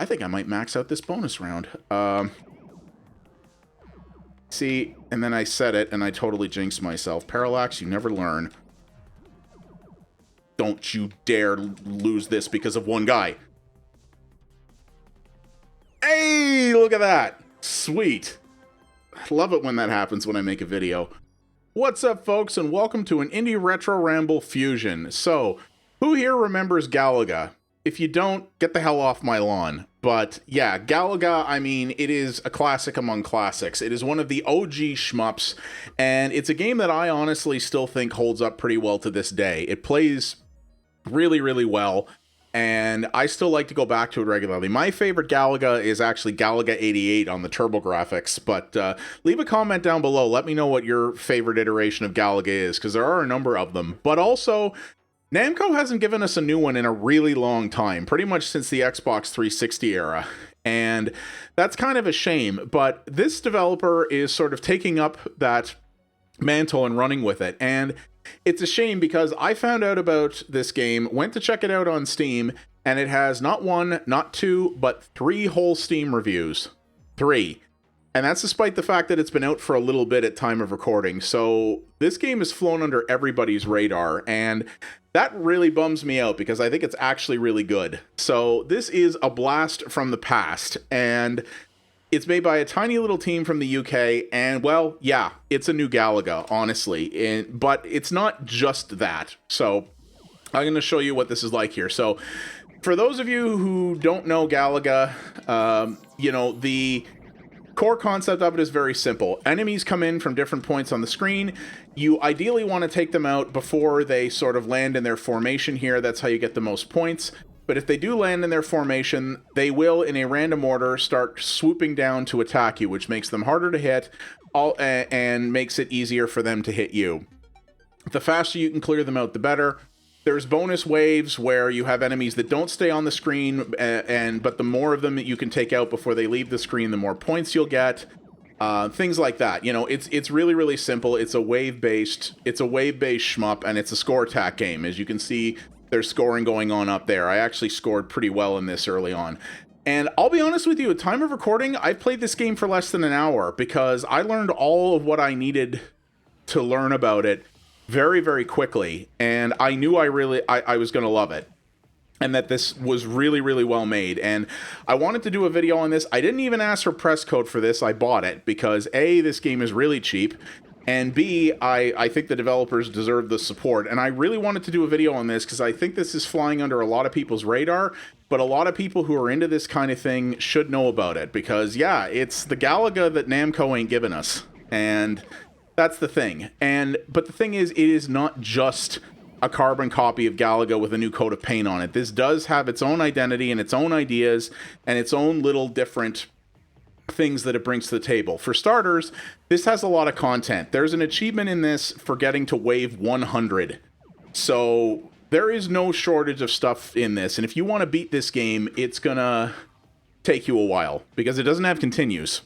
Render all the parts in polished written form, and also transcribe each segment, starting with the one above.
I think I might max out this bonus round. See, and then I said it, and I totally jinxed myself. Parallax, you never learn. Don't you dare lose this because of one guy. Hey, look at that. Sweet. I love it when that happens when I make a video. What's up, folks, and welcome to an Indie Retro Ramble Fusion. So, who here remembers Galaga? If you don't, get the hell off my lawn. But yeah, Galaga, I mean, it is a classic among classics. It is one of the OG shmups, and it's a game that I honestly still think holds up pretty well to this day. It plays really, really well, and I still like to go back to it regularly. My favorite Galaga is actually Galaga 88 on the TurboGrafx, but leave a comment down below. Let me know what your favorite iteration of Galaga is, because there are a number of them. But also, Namco hasn't given us a new one in a really long time, pretty much since the Xbox 360 era, and that's kind of a shame, but this developer is sort of taking up that mantle and running with it, and it's a shame because I found out about this game, went to check it out on Steam, and it has not one, not two, but 3 whole Steam reviews. 3. And that's despite the fact that it's been out for a little bit at time of recording, so this game has flown under everybody's radar, and that really bums me out because I think it's actually really good. So this is a blast from the past, and it's made by a tiny little team from the UK, and well, yeah, it's a new Galaga, honestly, but it's not just that. So I'm going to show you what this is like here. So for those of you who don't know Galaga, you know, the core concept of it is very simple. Enemies come in from different points on the screen. You ideally want to take them out before they sort of land in their formation here. That's how you get the most points. But if they do land in their formation, they will, in a random order, start swooping down to attack you, which makes them harder to hit and makes it easier for them to hit you. The faster you can clear them out, the better. There's bonus waves where you have enemies that don't stay on the screen, but the more of them that you can take out before they leave the screen, the more points you'll get. Things like that. You know, it's really, really simple. It's a wave-based shmup, and it's a score attack game. As you can see, there's scoring going on up there. I actually scored pretty well in this early on. And I'll be honest with you, at time of recording, I played this game for less than an hour because I learned all of what I needed to learn about it very, very quickly, and I knew I was going to love it, and that this was really, really well made, and I wanted to do a video on this. I didn't even ask for press code for this. I bought it because A, this game is really cheap, and B, I think the developers deserve the support, and I really wanted to do a video on this because I think this is flying under a lot of people's radar, but a lot of people who are into this kind of thing should know about it, because yeah, it's the Galaga that Namco ain't giving us, and that's the thing. But the thing is, it is not just a carbon copy of Galaga with a new coat of paint on it. This does have its own identity and its own ideas and its own little different things that it brings to the table. For starters, this has a lot of content. There's an achievement in this for getting to wave 100. So there is no shortage of stuff in this. And if you want to beat this game, it's gonna take you a while because it doesn't have continues.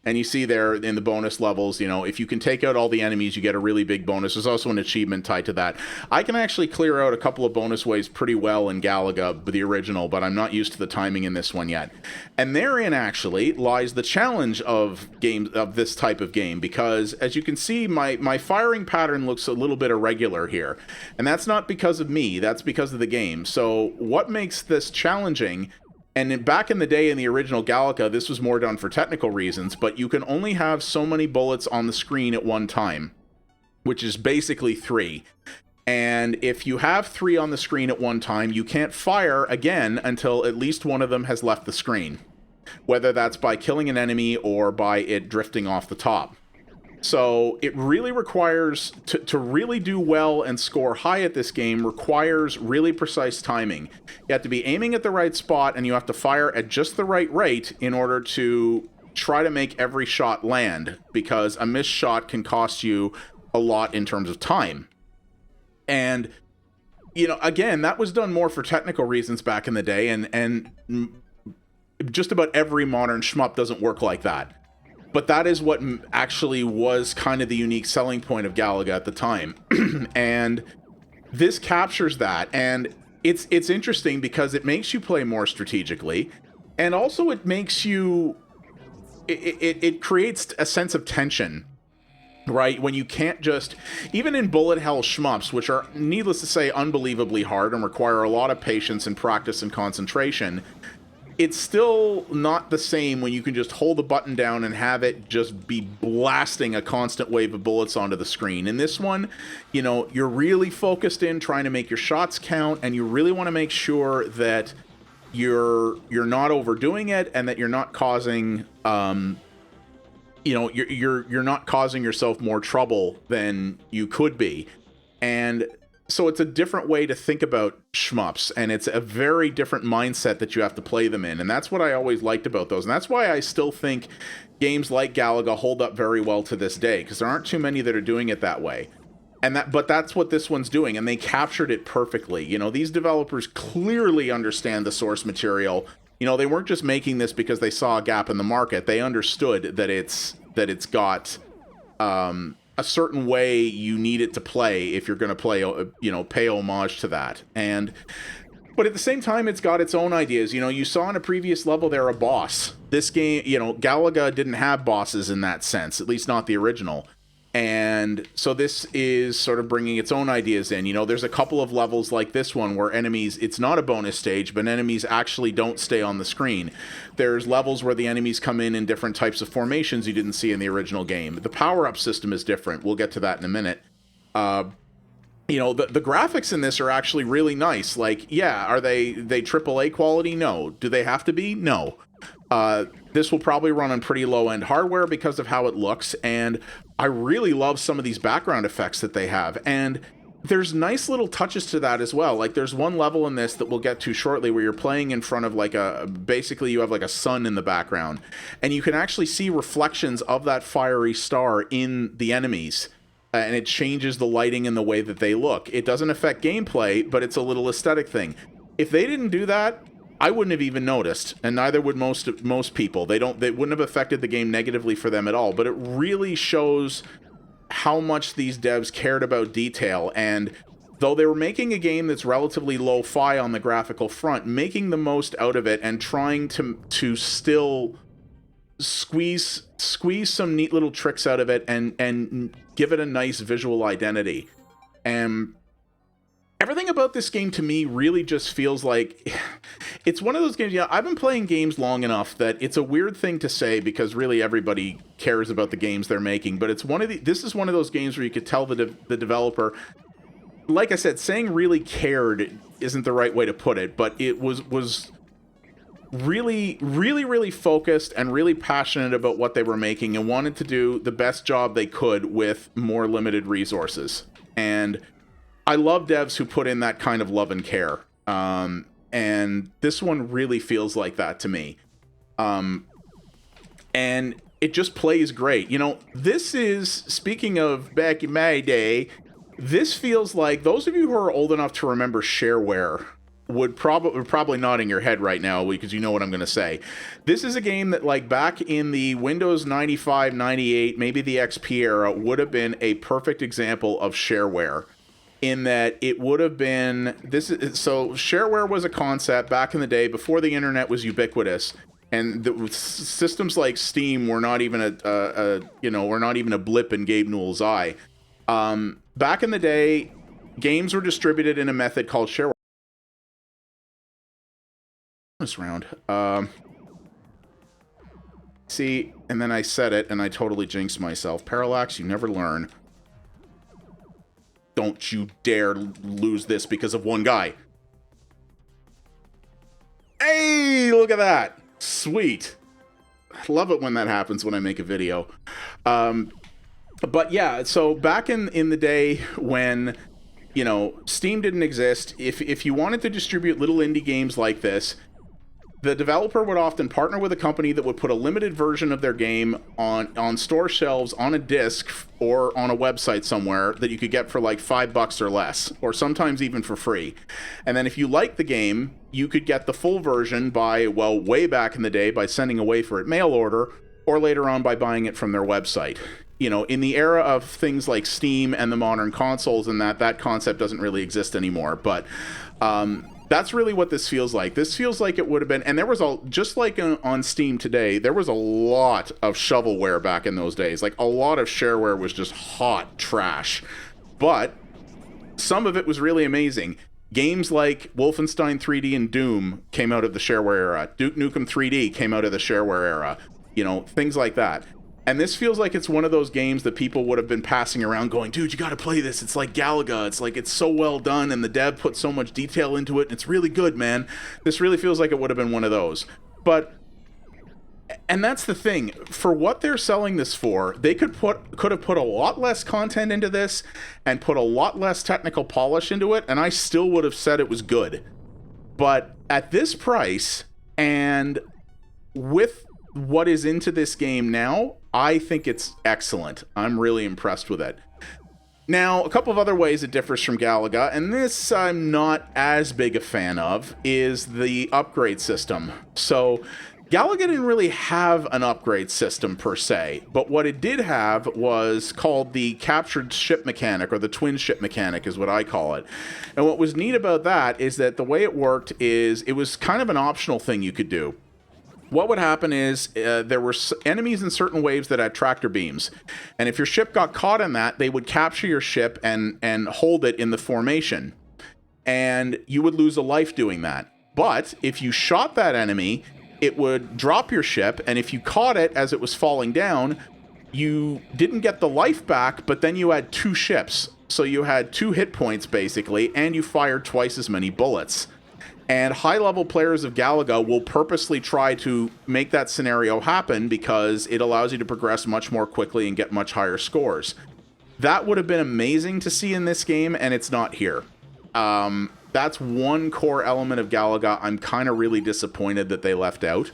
And you see there in the bonus levels, you know, if you can take out all the enemies, you get a really big bonus. There's also an achievement tied to that. I can actually clear out a couple of bonus waves pretty well in Galaga, the original, but I'm not used to the timing in this one yet. And therein, actually, lies the challenge of games of this type of game, because as you can see, my firing pattern looks a little bit irregular here. And that's not because of me, that's because of the game. So what makes this challenging? And back in the day in the original Galaga, this was more done for technical reasons, but you can only have so many bullets on the screen at one time, which is basically 3. And if you have 3 on the screen at one time, you can't fire again until at least one of them has left the screen, whether that's by killing an enemy or by it drifting off the top. So it really requires, to really do well and score high at this game, requires really precise timing. You have to be aiming at the right spot, and you have to fire at just the right rate in order to try to make every shot land, because a missed shot can cost you a lot in terms of time. And, you know, again, that was done more for technical reasons back in the day, and just about every modern shmup doesn't work like that. But that is what actually was kind of the unique selling point of Galaga at the time. And this captures that. And it's interesting because it makes you play more strategically, and also it makes you it creates a sense of tension, right? When you can't just, even in bullet hell shmups, which are, needless to say, unbelievably hard and require a lot of patience and practice and concentration, it's still not the same when you can just hold the button down and have it just be blasting a constant wave of bullets onto the screen. In this one, you know, you're really focused in trying to make your shots count, and you really want to make sure that you're not overdoing it, and that you're not causing you know, you're not causing yourself more trouble than you could be. And so it's a different way to think about shmups, and it's a very different mindset that you have to play them in. And that's what I always liked about those. And that's why I still think games like Galaga hold up very well to this day, because there aren't too many that are doing it that way. But that's what this one's doing, and they captured it perfectly. You know, these developers clearly understand the source material. You know, they weren't just making this because they saw a gap in the market. They understood that it's got a certain way you need it to play if you're going to play, you know, pay homage to that. But at the same time, it's got its own ideas. You know, you saw in a previous level there a boss. This game, you know, Galaga didn't have bosses in that sense, at least not the original. And so this is sort of bringing its own ideas in. You know, there's a couple of levels like this one where enemies, it's not a bonus stage, but enemies actually don't stay on the screen. There's levels where the enemies come in different types of formations you didn't see in the original game. The power-up system is different. We'll get to that in a minute. You know, the graphics in this are actually really nice. Like, yeah, are they AAA quality? No. Do they have to be? No. This will probably run on pretty low-end hardware because of how it looks, and I really love some of these background effects that they have. And there's nice little touches to that as well. Like, there's one level in this that we'll get to shortly where you're playing in front of like basically you have like a sun in the background, and you can actually see reflections of that fiery star in the enemies. And it changes the lighting and the way that they look. It doesn't affect gameplay, but it's a little aesthetic thing. If they didn't do that, I wouldn't have even noticed, and neither would most people. They wouldn't have affected the game negatively for them at all. But it really shows how much these devs cared about detail. And though they were making a game that's relatively lo-fi on the graphical front, making the most out of it and trying to still squeeze some neat little tricks out of it and give it a nice visual identity. And everything about this game to me really just feels like it's one of those games. Yeah, I've been playing games long enough that it's a weird thing to say because really everybody cares about the games they're making. But it's this is one of those games where you could tell the developer, like I said, saying really cared isn't the right way to put it, but it was really focused and really passionate about what they were making and wanted to do the best job they could with more limited resources. And I love devs who put in that kind of love and care. And this one really feels like that to me. And it just plays great. You know, this is, speaking of back in my day, this feels like, those of you who are old enough to remember Shareware would probably nodding your head right now because you know what I'm going to say. This is a game that, like, back in the Windows 95, 98, maybe the XP era, would have been a perfect example of Shareware. In that it would have been so Shareware was a concept back in the day before the internet was ubiquitous, and systems like Steam were not even a blip in Gabe Newell's eye. Back in the day, games were distributed in a method called Shareware. This round, see, and then I said it, and I totally jinxed myself. Parallax, you never learn. Don't you dare lose this because of one guy. Hey, look at that. Sweet. I love it when that happens when I make a video. But yeah, so back in the day when, you know, Steam didn't exist, if you wanted to distribute little indie games like this, the developer would often partner with a company that would put a limited version of their game on store shelves on a disc or on a website somewhere that you could get for like $5 or less, or sometimes even for free. And then if you liked the game, you could get the full version by, well, way back in the day by sending away for it mail order, or later on by buying it from their website. You know, in the era of things like Steam and the modern consoles and that concept doesn't really exist anymore. But That's really what this feels like. This feels like it would have been, and there was just like on Steam today, there was a lot of shovelware back in those days. Like, a lot of shareware was just hot trash. But some of it was really amazing. Games like Wolfenstein 3D and Doom came out of the shareware era. Duke Nukem 3D came out of the shareware era. You know, things like that. And this feels like it's one of those games that people would have been passing around going, dude, you got to play this. It's like Galaga. It's like, it's so well done, and the dev put so much detail into it, and it's really good, man. This really feels like it would have been one of those. But, and that's the thing. For what they're selling this for, they could have put a lot less content into this and put a lot less technical polish into it, and I still would have said it was good. But at this price, and with what is into this game now, I think it's excellent. I'm really impressed with it. Now, a couple of other ways it differs from Galaga, and this I'm not as big a fan of, is the upgrade system. So, Galaga didn't really have an upgrade system per se, but what it did have was called the captured ship mechanic, or the twin ship mechanic is what I call it. And what was neat about that is that the way it worked is it was kind of an optional thing you could do. What would happen is there were enemies in certain waves that had tractor beams. And if your ship got caught in that, they would capture your ship and hold it in the formation. And you would lose a life doing that. But if you shot that enemy, it would drop your ship. And if you caught it as it was falling down, you didn't get the life back, but then you had two ships. So you had 2 hit points, basically, and you fired twice as many bullets. And high-level players of Galaga will purposely try to make that scenario happen because it allows you to progress much more quickly and get much higher scores. That would have been amazing to see in this game, and it's not here. That's one core element of Galaga I'm kind of really disappointed that they left out.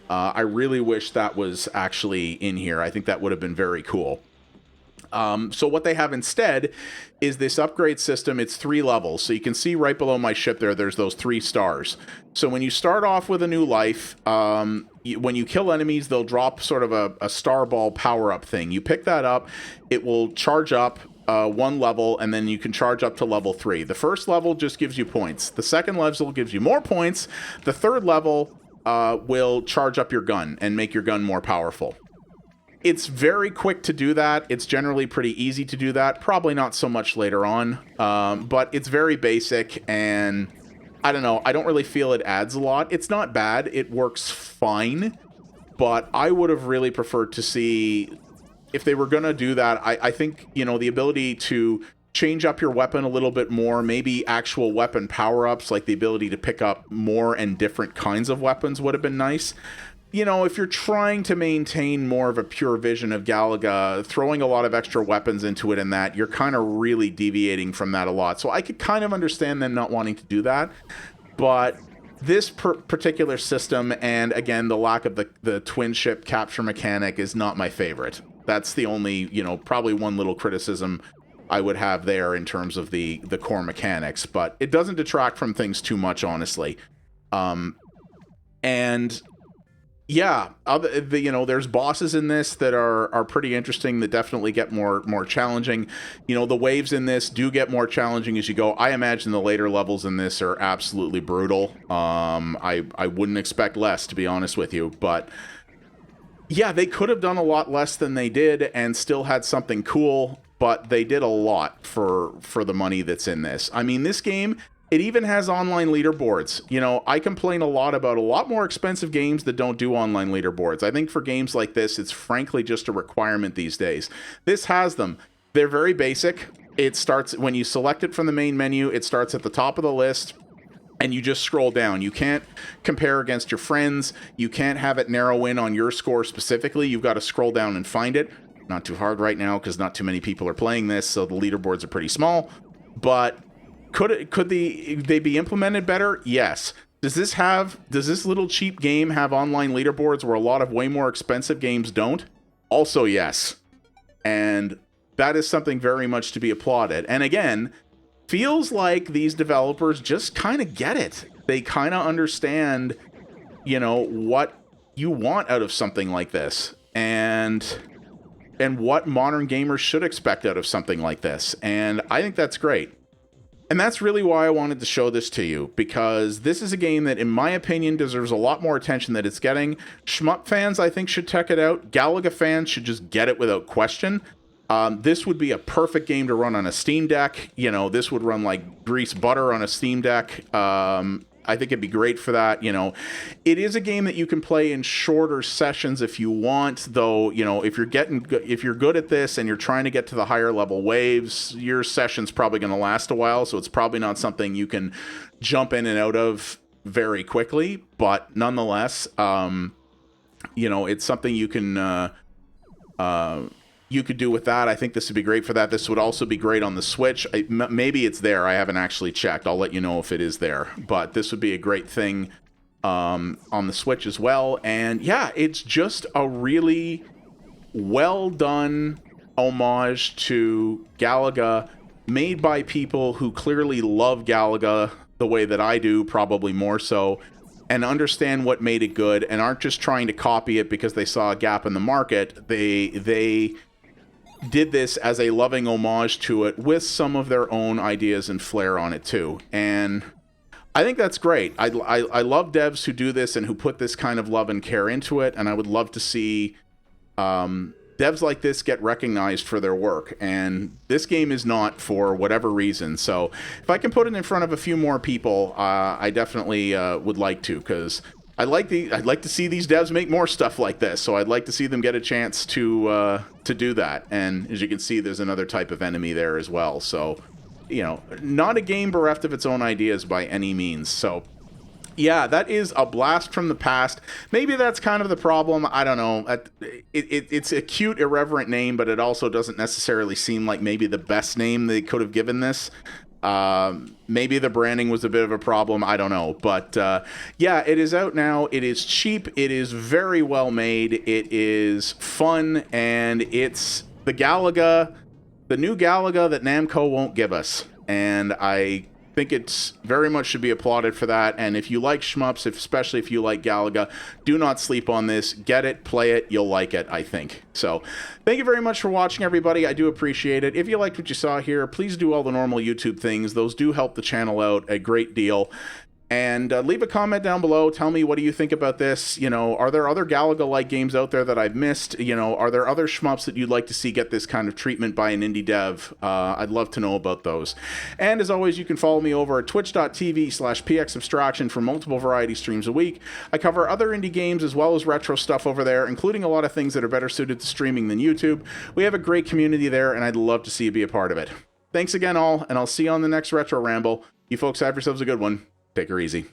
I really wish that was actually in here. I think that would have been very cool. So what they have instead is this upgrade system. It's 3 levels. So you can see right below my ship there's those 3 stars. So when you start off with a new life, when you kill enemies, they'll drop sort of a star ball power-up thing. You pick that up, it will charge up 1 level, and then you can charge up to level 3. The first level just gives you points. The second level gives you more points. The third level will charge up your gun and make your gun more powerful. It's very quick to do that. It's generally pretty easy to do that. Probably not so much later on, but it's very basic, and I don't know. I don't really feel it adds a lot. It's not bad. It works fine, but I would have really preferred to see, if they were going to do that, I think, you know, the ability to change up your weapon a little bit more, maybe actual weapon power-ups, like the ability to pick up more and different kinds of weapons would have been nice. You know, if you're trying to maintain more of a pure vision of Galaga, throwing a lot of extra weapons into it and that, you're kind of really deviating from that a lot. So I could kind of understand them not wanting to do that. But this particular system, and again, the lack of the twin ship capture mechanic is not my favorite. That's the only, you know, probably one little criticism I would have there in terms of the core mechanics. But it doesn't detract from things too much, honestly. And yeah, you know, there's bosses in this that are pretty interesting, that definitely get more challenging. You know, the waves in this do get more challenging as you go. I imagine the later levels in this are absolutely brutal. I wouldn't expect less, to be honest with you. But yeah, they could have done a lot less than they did and still had something cool, but they did a lot for the money that's in this. I mean, this game, it even has online leaderboards. You know, I complain a lot about a lot more expensive games that don't do online leaderboards. I think for games like this, it's frankly just a requirement these days. This has them. They're very basic. It starts, when you select it from the main menu, it starts at the top of the list, and you just scroll down. You can't compare against your friends. You can't have it narrow in on your score specifically. You've got to scroll down and find it. Not too hard right now because not too many people are playing this, so the leaderboards are pretty small. But could they be implemented better? Yes. Does this little cheap game have online leaderboards where a lot of way more expensive games don't? Also, yes. And that is something very much to be applauded. And again, feels like these developers just kind of get it. They kind of understand, you know, what you want out of something like this, and what modern gamers should expect out of something like this. And I think that's great. And that's really why I wanted to show this to you, because this is a game that, in my opinion, deserves a lot more attention that it's getting. Shmup fans, I think, should check it out. Galaga fans should just get it without question. This would be a perfect game to run on a Steam Deck. You know, this would run like grease butter on a Steam Deck. I think it'd be great for that. You know, it is a game that you can play in shorter sessions if you want, though. You know, if you're good at this and you're trying to get to the higher level waves, your session's probably going to last a while, so it's probably not something you can jump in and out of very quickly. But nonetheless, you know, it's something you can you could do with that. I think this would be great for that. This would also be great on the Switch. Maybe it's there. I haven't actually checked. I'll let you know if it is there. But this would be a great thing on the Switch as well. And yeah, it's just a really well done homage to Galaga, made by people who clearly love Galaga the way that I do, probably more so, and understand what made it good and aren't just trying to copy it because they saw a gap in the market. They did this as a loving homage to it with some of their own ideas and flair on it too. And I think that's great. I love devs who do this and who put this kind of love and care into it, and I would love to see devs like this get recognized for their work. And this game is not, for whatever reason. So if I can put it in front of a few more people, I definitely would like to, because I'd like to see these devs make more stuff like this. So I'd like to see them get a chance to do that. And as you can see, there's another type of enemy there as well. So, you know, not a game bereft of its own ideas by any means. So yeah, that is a blast from the past. Maybe that's kind of the problem. I don't know. It's a cute, irreverent name, but it also doesn't necessarily seem like maybe the best name they could have given this. Maybe the branding was a bit of a problem. I don't know. But yeah, it is out now. It is cheap. It is very well made. It is fun. And it's the Galaga, the new Galaga that Namco won't give us. And I think it's very much should be applauded for that. And if you like shmups, especially if you like Galaga, do not sleep on this. Get it, play it, you'll like it, I think. So thank you very much for watching, everybody. I do appreciate it. If you liked what you saw here, please do all the normal YouTube things. Those do help the channel out a great deal. And leave a comment down below. Tell me, what do you think about this? You know, are there other Galaga-like games out there that I've missed? You know, are there other shmups that you'd like to see get this kind of treatment by an indie dev? I'd love to know about those. And as always, you can follow me over at twitch.tv/pxabstraction for multiple variety streams a week. I cover other indie games as well as retro stuff over there, including a lot of things that are better suited to streaming than YouTube. We have a great community there, and I'd love to see you be a part of it. Thanks again, all, and I'll see you on the next Retro Ramble. You folks have yourselves a good one. Take her easy.